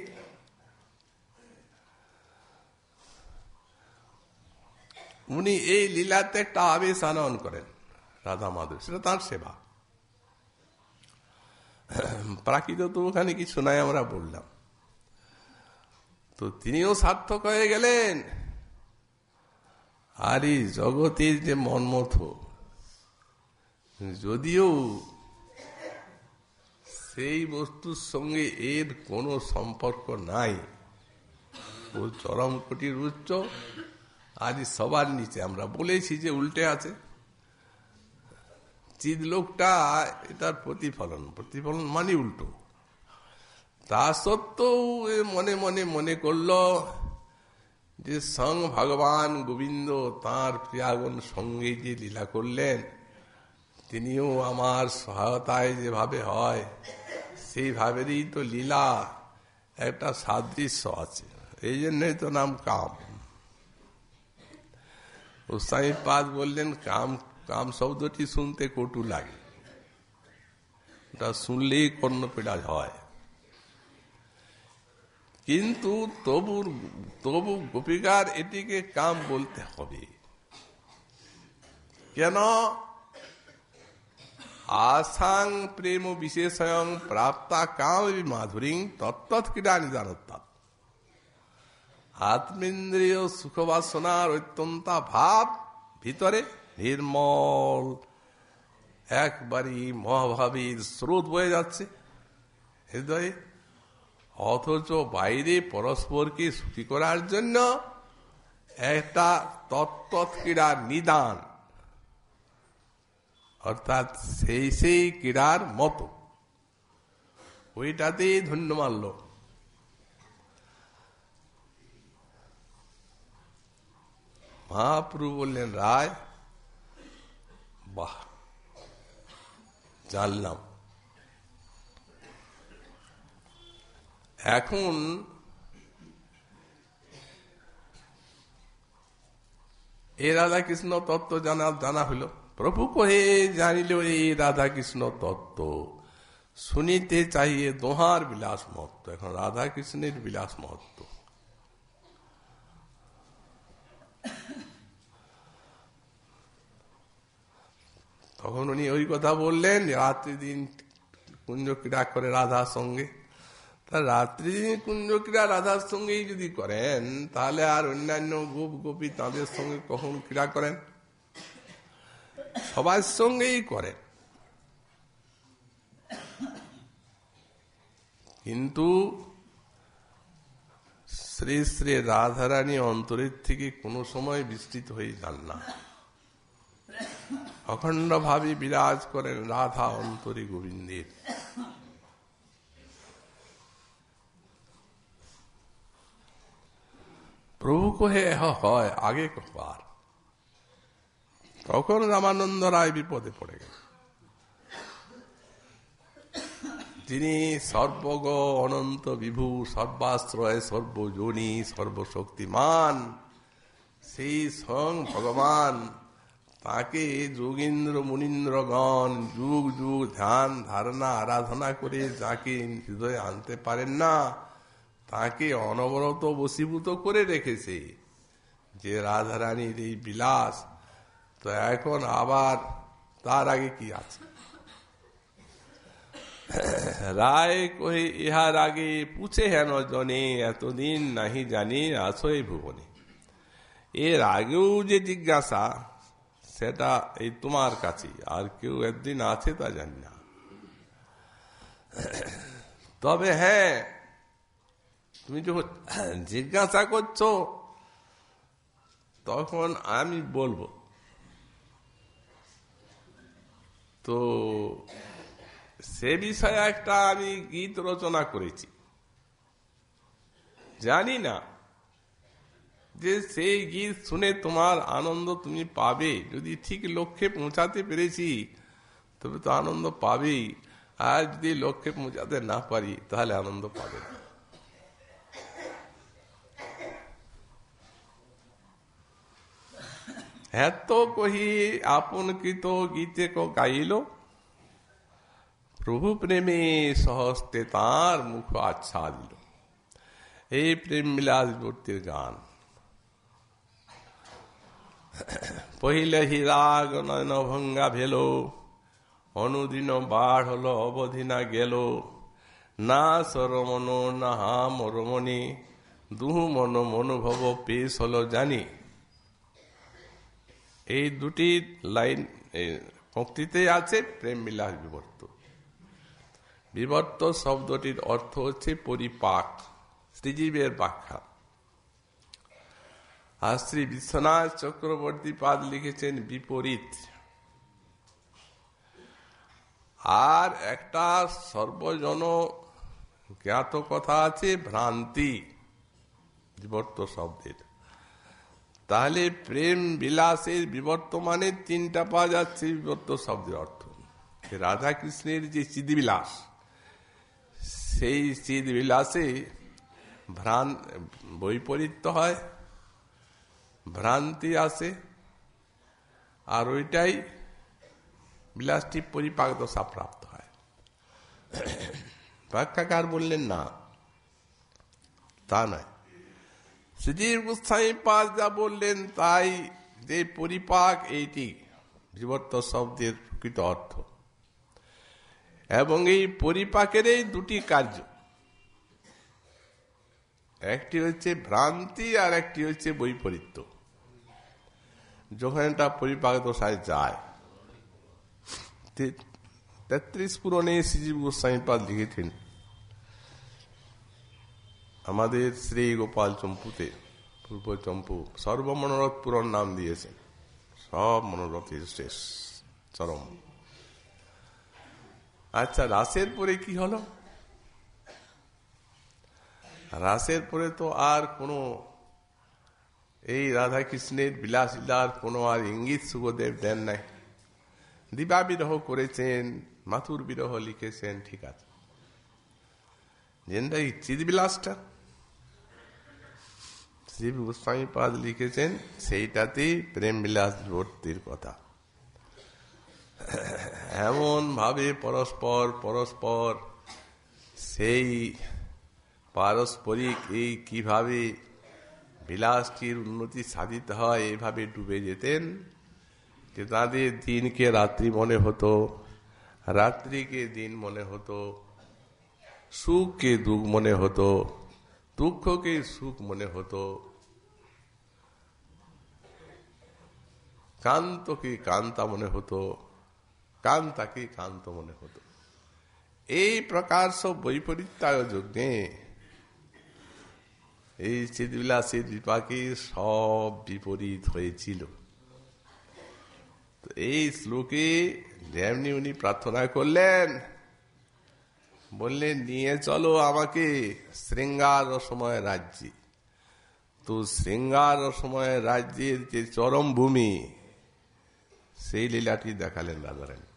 উনি এই লীলাতে একটা আবেশ আনয়ন করেন রাধা মাধব, সেটা তার সেবা। প্রাকৃত তো ওখানে কিছু নাই, আমরা বললাম। তো তিনিও সার্থক হয়ে গেলেন। আর এই জগতের যে মন্মথ, যদিও সেই বস্তুর সঙ্গে এর কোনো সম্পর্ক নাই, ও চরম কোটির উচ্চ, আজ সবার নিচে। আমরা বলেছি যে উল্টে আছে চিদলোকটা, এটার প্রতিফলন। প্রতিফলন মানে উল্টো। তা সত্ত্বেও মনে মনে মনে করল যে স্বয়ং ভগবান গোবিন্দ তাঁর প্রিয়াগণ সঙ্গে যে লীলা করলেন, তিনিও আমার সহায়তায় যেভাবে হয় সেইভাবেরই তো লীলা, একটা সাদৃশ্য আছে। এই জন্যই তো নাম কাম। গোস্বামীপাদ বললেন কাম, কাম শব্দটি শুনতে কটু লাগে, ওটা শুনলেই কর্ণপীড়া হয়। কিন্তু তবু গোপিকার এটিকে কাম বলতে হবে। কেন? আসাং প্রেম বিশেষয়ং প্রাপ্তা কাম মাধুরী তত্ত্বক্রীড়া নিদানতা। আত্মেন্দ্রিয় সুখবাসনার অত্যন্তা ভাব ভিতরে নির্মল একবারই মহাভাবীর স্রোত বয়ে যাচ্ছে হৃদয়ে, অথচ বাইরে পরস্পরকে সুখী করার জন্য একটা তত্ত্ব ক্রীড়ার নিদান, অর্থাৎ সেই সেই ক্রীড়ার মতো ওইটাতেই ধন্য মানল। মহাপ্রভু বললেন, রায় বাহ, জানলাম। এখন এই রাধা কৃষ্ণ তত্ত্ব জানা হইল। প্রভু কহে জানিল এই রাধা কৃষ্ণ তত্ত্ব, শুনিতে চাইয়ে দোহার বিলাস মহত্ব। এখন রাধা কৃষ্ণের বিলাস মহত্ব। তখন উনি ওই কথা বললেন, রাত্রি দিন কুঞ্জ ক্রীড়া করে রাধার সঙ্গে। তা রাত্রি দিন কুঞ্জ ক্রীড়া রাধার সঙ্গেই যদি করেন, তাহলে আর অন্যান্য গোপ গোপী তাদের সঙ্গে কখন ক্রীড়া করেন? সবার সঙ্গেই করেন। কিন্তু শ্রী শ্রী রাধারানী অন্তরের থেকে কোনো সময় বিস্তৃত হয়ে যান না, অখণ্ড ভাবে বিরাজ করেন রাধা অন্তরে গোবিন্দের। প্রভু কহে হয় আগে কবার। তখন রামানন্দ রায় বিপদে পড়ে গেল। তিনি সর্বগ অনন্ত বিভু, সর্বাশ্রয়, সর্বজনী, সর্বশক্তিমান, সেই স্বয়ং ভগবান, তাকে যোগীন্দ্র মুনীন্দ্রগণ যুগ যুগ ধ্যান ধারণা আরাধনা করে যাকে হৃদয়ে আনতে পারেন না, তাকে অনবরত বশীভূত করে রেখেছে যে রাধারানীর এই বিলাস। তো এখন আবার তার আগে কি আছে? রায় কহে ইহার আগে পুছে হেন জনে, এতদিন নাহি জানি আসই ভুবনে। এর আগেও যে জিজ্ঞাসা, সেটা এই তোমার কাছে, আর কেউ একদিন আছে তা জানি না। তবে হ্যাঁ, তুমি যখন জিজ্ঞাসা করছো তখন আমি বলবো। তো সে বিষয়ে একটা আমি গীত রচনা করেছি। জানি না যে সেই গীত শুনে তোমার আনন্দ তুমি পাবে। যদি ঠিক লক্ষ্যে পৌঁছাতে পেরেছি তবে তো আনন্দ পাবেই, আর যদি লক্ষ্যে পৌঁছাতে না পারি তাহলে আনন্দ পাবে না। এত কহি আপন কৃত গীতে কো গাইল, প্রভু প্রেমে সহস্তে তাঁর মুখ আচ্ছাদিল। এই প্রেম বিলাস মূর্তির গান। পহিলে হি রাগ নয়ন ভঙ্গা ভেল, অনুদিন বাঢ় হল অবধি না গেল। না সরমন না হাম রমণী, দুহু মন মনোভব পেশ হল জানি। এই দুটি লাইন পঙ্ক্তিতে আছে প্রেম বিলাস বিবর্ত। বিবর্ত শব্দটির অর্থ হচ্ছে পরিপাক, শ্রীজীবের ব্যাখ্যা। আর শ্রী বিশ্বনাথ চক্রবর্তী পাদ লিখেছেন বিপরীত। আর একটা সর্বজন জ্ঞাত কথা আছে ভ্রান্তি বিবর্ত শব্দের। তাহলে প্রেম বিলাসের বিবর্তমানে তিনটা পাওয়া যাচ্ছে বিবর্ত শব্দের অর্থ। রাধা কৃষ্ণের যে চিদবিলাস, সেই চিদবিলাসে বৈপরীত্য হয়, ভ্রান্তি আসে, আর ওইটাই বিলাসটি পরিপাক দশা প্রাপ্ত হয়। ব্যাখ্যাকার বললেন না, তা নয়। শ্রীজীব গোস্বামী পাদ যা বললেন তাই, যে পরিপাক এইটি বিবর্ত শব্দের প্রকৃত অর্থ। এবং এই পরিপাকের এই দুটি কার্য, একটি হচ্ছে ভ্রান্তি আর একটি হচ্ছে বৈপরীত্য। যখন এটা পরিপাক দশায় যায়, 33 পুরনে শ্রীজীব গোস্বামী পাদ লিখেছেন, আমাদের শ্রী গোপাল চম্পুতে পূর্ব চম্পু সর্বমনোরথ পুরন নাম দিয়েছেন, সব মনোরথের শেষ চরম। আচ্ছা, রাসের পরে কি হলো? রাসের পরে তো আর কোনো এই রাধা কৃষ্ণের বিলাসিলার কোনো আর ইঙ্গিত সুখদেব দেন নাই। দিবা বিরহ করেছেন, মাথুর বিরহ লিখেছেন, ঠিক আছে। যেটা এই চিদবিলাসটা শ্রী গোস্বামী পাদ লিখেছেন, সেইটাতেই প্রেম বিলাস ভর্তির কথা। এমন ভাবে পরস্পর পরস্পর সেই পারস্পরিক এই কিভাবে বিলাসটির উন্নতি সাধিত হয় এইভাবে ডুবে যেতেন যে তাদের দিনকে রাত্রি মনে হতো, রাত্রিকে দিন মনে হতো, সুখকে দুঃখ মনে হতো, দুঃখকে সুখ মনে হতো, কান্তকে কান্তা মনে হতো, কান্তাকে কান্ত মনে হতো। এই প্রকার সব বৈপরীত্যায় যজ্ঞে এই চিদবিলাসের বিপাকে সব বিপরীত হয়েছিল। তো এই শ্লোকে যেমনি উনি প্রার্থনা করলেন, বললেন নিয়ে চলো আমাকে শৃঙ্গার রসময় রাজ্যে। তো শৃঙ্গার রসময় রাজ্যের যে চরম ভূমি, সেই লীলাটি দেখালেন রাধারানী।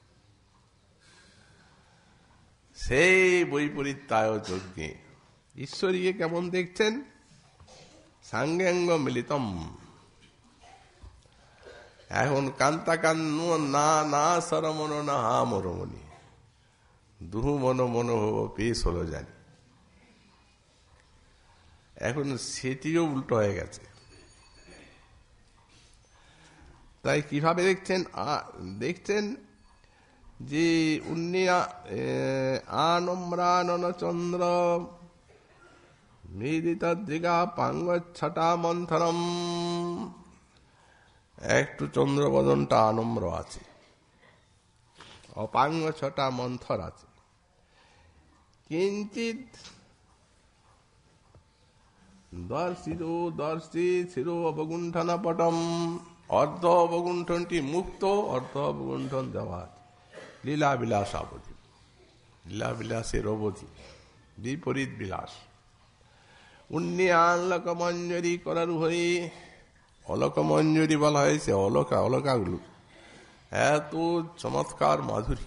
সেই বৈপরীত্যায় যজ্ঞে ঈশ্বরীকে কেমন দেখছেন? সাঙ্গাঙ্গ মিলিতম। এখন কান্তা কান্ন না না সরমন না হা মরমণি, দুহু মন মন হব পেশ হলো জানি। এখন সেটিও উল্টো হয়ে গেছে। তাই কিভাবে দেখছেন? দেখছেন যে উন্নিয়া আনম্রানন চন্দ্র মেদিতা দিগা পাঙ্গছটা মন্থরম। একটু চন্দ্রবদনটা আনম্র আছে, অপাঙ্গ ছটা মন্থর আছে। কিঞ্চিত দর্শি শিরো অবগুণ্ঠন পটম। অর্ধ অবগুণ্ঠনটি মুক্ত, অর্ধ অবগুণ্ঠন দেওয়া আছে। লীলা বিলাস অবধি, লীলা বিলাসের অবধি, বিপরীত বিলাস। উন্নিয়ান লোকমঞ্জরি করার হই। অলকমঞ্জরি বলা হয়েছে, অলকা অলকাগুলো এত চমৎকার মাধুরী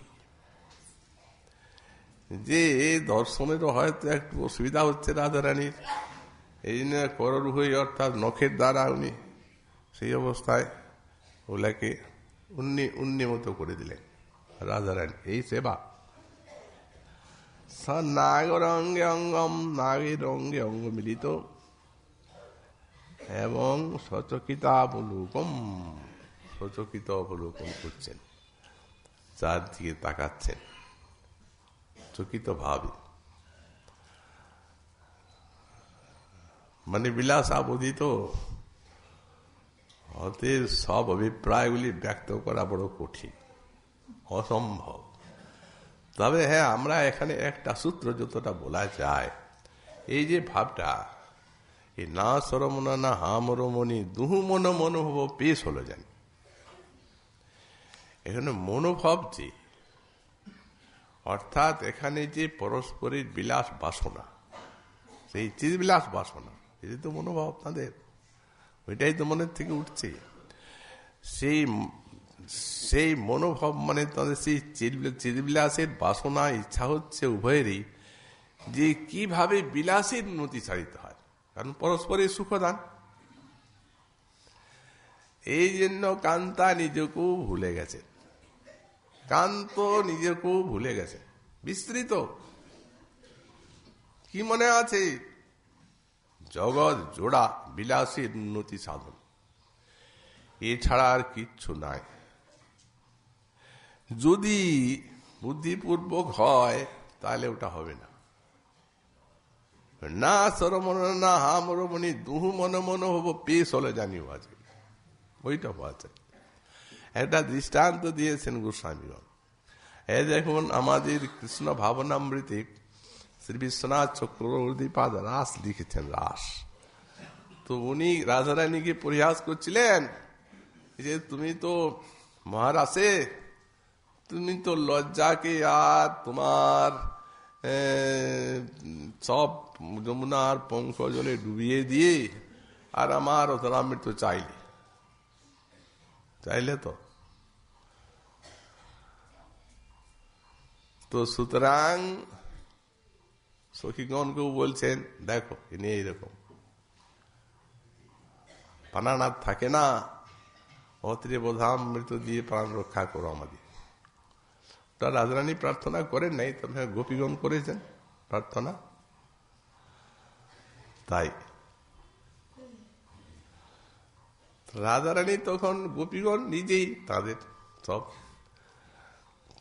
যে দর্শনেরও হয়তো একটু অসুবিধা হচ্ছে রাধারানীর। এই জন্য কররুহই অর্থাৎ নখের দ্বারা উনি সেই অবস্থায় ওগুলাকে উন্নিমত করে দিলেন রাধারানী। এই সেবা স নাগর অঙ্গে অঙ্গম, নাগের অঙ্গে অঙ্গ মিলিত এবং সচকিতাবলোকম, সচকিত অবলোকন করছেন, চারদিকে তাকাচ্ছেন চকিত ভাবে। মানে বিলাস আবধিত হতে সব অভিপ্রায়গুলি ব্যক্ত করা বড় কঠিন, অসম্ভব। তবে হ্যাঁ, আমরা এখানে একটা সূত্র যতটা বলা যায়, এই যে ভাবটা, এই না সরমনা না হামরমণি দুহু মন মনোভাব পেশ হলো জানি। এখানে মনোভাব যে, অর্থাৎ এখানে যে পরস্পরের বিলাস বাসনা, সেই চিজ বিলাস বাসনা, এই তো মনোভাব তাদের, ওইটাই তো মনের থেকে উঠছে। সেই মনোভাব মানে তাদের সেই চিরবিলাসের বাসনা, ইচ্ছা হচ্ছে উভয়েরই যে কিভাবে বিলাসের উন্নতি সাধিত হয়, কারণ পরস্পরের সুখদান। এই জন্য কান্তা নিজেকেও ভুলে গেছে, কান্ত নিজেকেও ভুলে গেছে। বিস্তৃত কি মনে আছে? জগৎ জোড়া বিলাসের উন্নতি সাধন, এছাড়া আর কিচ্ছু নাই। যদি বুদ্ধিপূর্বক হয় তাহলে ওটা হবে না। না সরমন না হামরমণি দুহু মন মন হব পেশ হলে জানিও আজকে, ওইটা আছে। একটা দৃষ্টান্ত দিয়েছেন গোস্বামীগণ। এই দেখুন, আমাদের কৃষ্ণ ভাবনামৃতে শ্রী বিশ্বনাথ চক্রবর্তী পাদ রাস লিখেছেন। রাস তো উনি রাধারানীকে পরিহাস করছিলেন যে তুমি তো মহারাসে, তুমি তো লজ্জাকে আর তোমার সব যমুনার পঙ্কজলে ডুবিয়ে দিয়ে আর আমার অধরামৃত্যু চাইলে তো সুতরাং সখীগণকেও বলছেন দেখো ইনি এইরকম প্রাণনাথ থাকে না, অত্রে বোধামৃত দিয়ে প্রাণ রক্ষা করো আমাদের। ওটা রাজরানী প্রার্থনা করেন নাই, তবে গোপীগণ করেছেন প্রার্থনা। তাই রাধারানী তখন গোপীগণ নিজেই তাদের সব,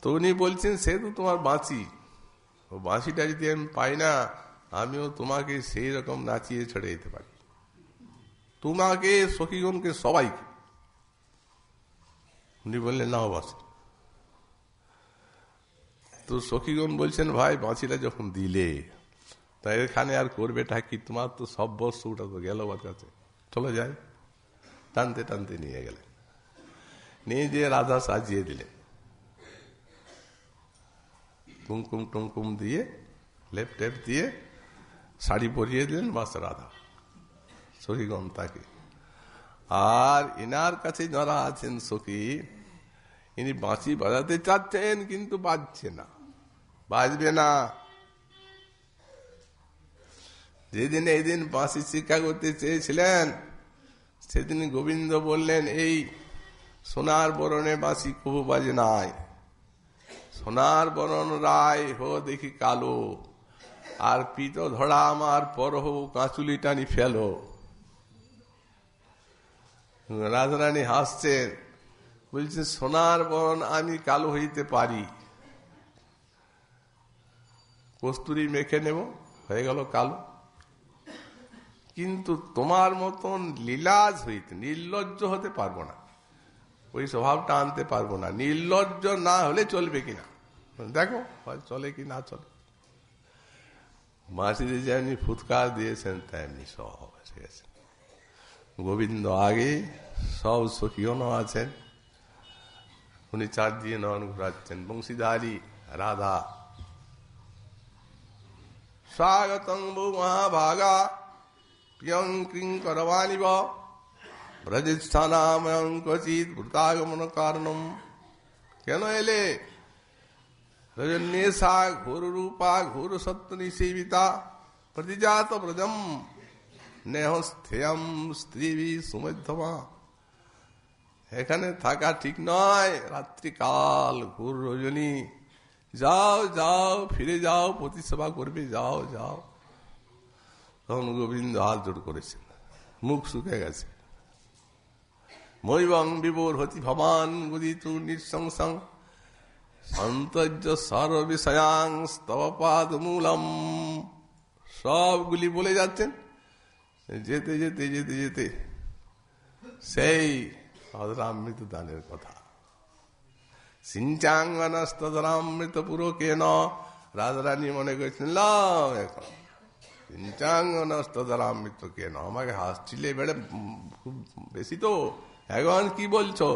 তো উনি বলছেন সে তো তোমার বাঁশি, ও বাঁশিটা যদি আমি পাই না, আমিও তোমাকে সেই রকম নাচিয়ে ছেড়ে দিতে পারি, তোমাকে সখীগণকে সবাইকে। উনি বললেন নাও বাঁশি। তো সখীগণ বলছেন ভাই বাঁশিটা যখন দিলে তাই এখানে আর করবেটা কি, তোমার তো সব বস্তু ওটা তো গেল ওর কাছে, চলো যাই। টানতে টানতে নিয়ে গেলেন, নিয়ে যে রাধা সাজিয়ে দিলেন, কুমকুম টুমকুম দিয়ে লেপ টেপ দিয়ে শাড়ি পরিয়ে দিলেন, বাস রাধা সখীগণ তাকে। আর ইনার কাছে যারা আছেন সখী, ইনি বাঁশি বাজাতে চাচ্ছেন কিন্তু বাজছে না, বাজবে না। যেদিন এই দিন বাঁশি শিক্ষা করতে চেয়েছিলেন সেদিন গোবিন্দ বললেন এই সোনার বরণে বাঁশি কবু বাজে নাই, সোনার বরণ রায় হো দেখি কালো, আর পিত ধরা আমার পর হো কাঁচুলি টানি ফেলো। রাজরানী হাসছেন, বলছে সোনার বরণ আমি কালো হইতে পারি, কস্তুরি মেখে নেব, হয়ে গেল কালো, কিন্তু তোমার মতন লীলাজ হইতে নির্লজ্জ হতে পারবো না, ওই স্বভাবটা আনতে পারবো না। নির্লজ্জ না হলে চলবে কিনা দেখো, চলে কি না চলে। মাসিদের যেমনি ফুৎকার দিয়েছেন তেমনি সব এসে গেছেন। গোবিন্দ আগে, সব সখীগণও আছেন, উনি চার দিয়ে নয়ন ঘুরাচ্ছেন। বংশীধারী রাধা স্বাগতং বৌ মহাভাগা প্রিয়ং ক্রিং করবাণিব ব্রজস্থানাময়ং ক্বচিৎ ভূতাগমন কারণম। কেন এলে? রজন্যেশা ঘোর রূপা ঘোর সত্য নিষেবিতা প্রতিজাত ব্রজম নেহস্থেয়ম স্ত্রী সুমধ্যমা। এখানে থাকা ঠিক নয়, রাত্রিকাল ঘোর রজনী, যাও যাও ফিরে যাও, প্রতি সেবা করবে, যাও যাও। তখন গোবিন্দ হাত জোড় করেছেন, মুখ শুকে গেছে। মৈবং বিভোর হতি ভবান গুদিতু নিঃসংসং সন্তর্য সর্ব বিষয়াং স্তব পাদ মূলম। সবগুলি বলে যাচ্ছেন, যেতে যেতে যেতে যেতে সেই অধরামৃত দানের কথা। সিঞ্চাঙ্গনস্তধরামৃত পুরো কেন, রাজরানী মনে করেছেন লাভ এখন সিঞ্চাঙ্গনস্তধরামৃত কেন, আমাকে হাসছিলে বেড়ে খুব বেশি তো, এখন কি বলছো?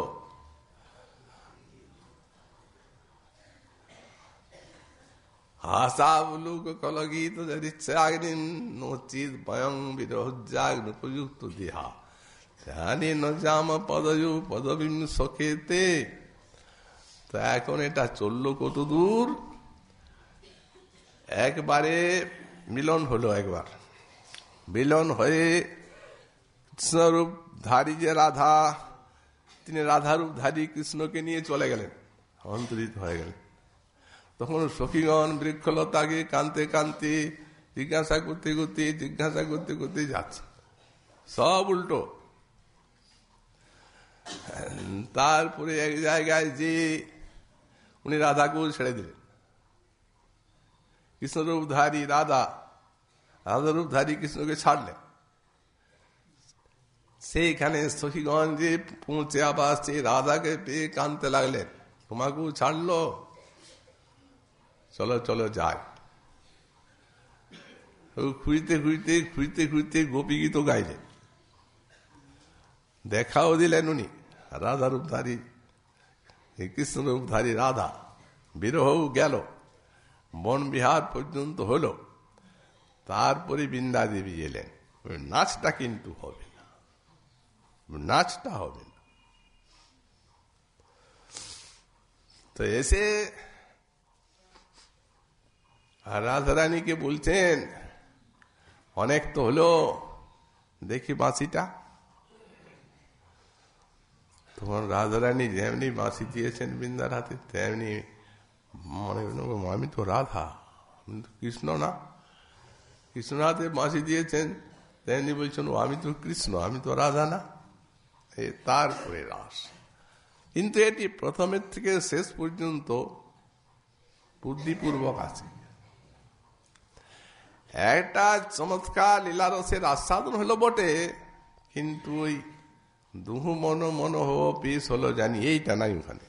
হাসাবলুক কলগীত যদিচ্ছাগ্নিম নোচিত বয়ং বিরহজ্জাগ্নুপযুক্ত দেহা জানি ন জাম পদযু পদবিম সখেতে। তো এখন এটা চললো কত দূর, একবারে মিলন হলো। একবার মিলন হয়ে কৃষ্ণরূপ ধারী যে রাধা, তিনি রাধারূপ ধারী কৃষ্ণকে নিয়ে চলে গেলেন, অন্তরিত হয়ে গেলেন। তখন সখীগণ বৃক্ষলতাকে কানতে কানতে জিজ্ঞাসা করতে করতে জিজ্ঞাসা করতে করতে যাচ্ছে, সব উল্টো। তারপরে এক জায়গায় যে উনি রাধাকেও ছেড়ে দিলেন, কৃষ্ণরূপধারী রাধা, রাধারূপধারী কৃষ্ণকে ছাড়লেন। সেইখানে সখীগঞ্জে পৌঁছে আবার সেই রাধাকে পেয়ে কানতে লাগলেন, তোমাকেও ছাড়লো, চলো চলো যাই। খুঁজতে খুঁজতে খুঁজতে খুঁজতে গোপী গীত গাইলেন, দেখাও দিলেন উনি, রাধা রূপধারী, কৃষ্ণ রূপধারী রাধা। বিরহও গেল, বন বিহার পর্যন্ত হলো, তারপরে বৃন্দা দেবী এলেন। নাচটা কিন্তু হবে না, নাচটা হবে না। তো এসে রাধারানীকে বলছেন, অনেক তো হলো, দেখি বাঁশিটা। তখন রাধারানী যেমনি বাঁশি দিয়েছেন বৃন্দার হাতে, তেমনি মনে হল আমি তো রাধা, আমি তো কৃষ্ণ না। কৃষ্ণ হাতে বাঁশি দিয়েছেন, তেমনি বলছেন আমি তো কৃষ্ণ, আমি তো রাধা না। তারপরে রাস। কিন্তু এটি প্রথমের থেকে শেষ পর্যন্ত বুদ্ধিপূর্বক আছে। একটা চমৎকার লীলারসের আস্বাদন হলো বটে, কিন্তু ওই দুহু মন মন হো পিস হলো জানি, এইটা নাই ওখানে।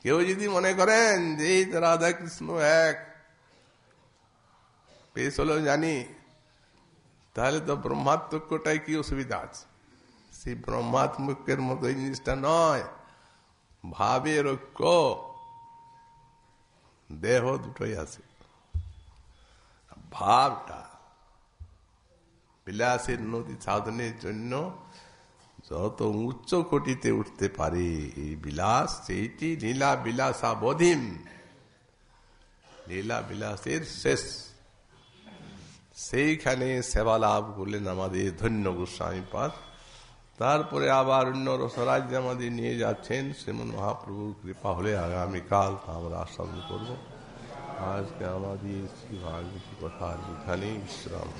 কেউ যদি মনে করেন যে এই রাধা কৃষ্ণ এক, পেশ হলো জানি, তাহলে তো ব্রহ্মাত্মকটাই কি অসুবিধা আছে? সেই ব্রহ্মাত্মকের মতো এই জিনিসটা নয়। ভাবের ঐক্য, দেহ দুটোই আছে। ভাবটা বিলাসের নদী সাধনের জন্য যত উচ্চ কোটিতে উঠতে পারে এই বিলাস, সেইটি লীলা বিলাসাবধিম, লীলা বিলাসের শেষ। সেইখানে সেবা লাভ করলেন আমাদের ধন্য গোস্বামী পাদ। তারপরে আবার অন্য রসরাজ্যে আমাদের নিয়ে যাচ্ছেন শ্রীমন মহাপ্রভুর কৃপা হলে আগামীকাল আমরা আস্বাদন করব। আজকে আমাদের শ্রী ভাগবতী কথার এখানেই বিশ্রাম।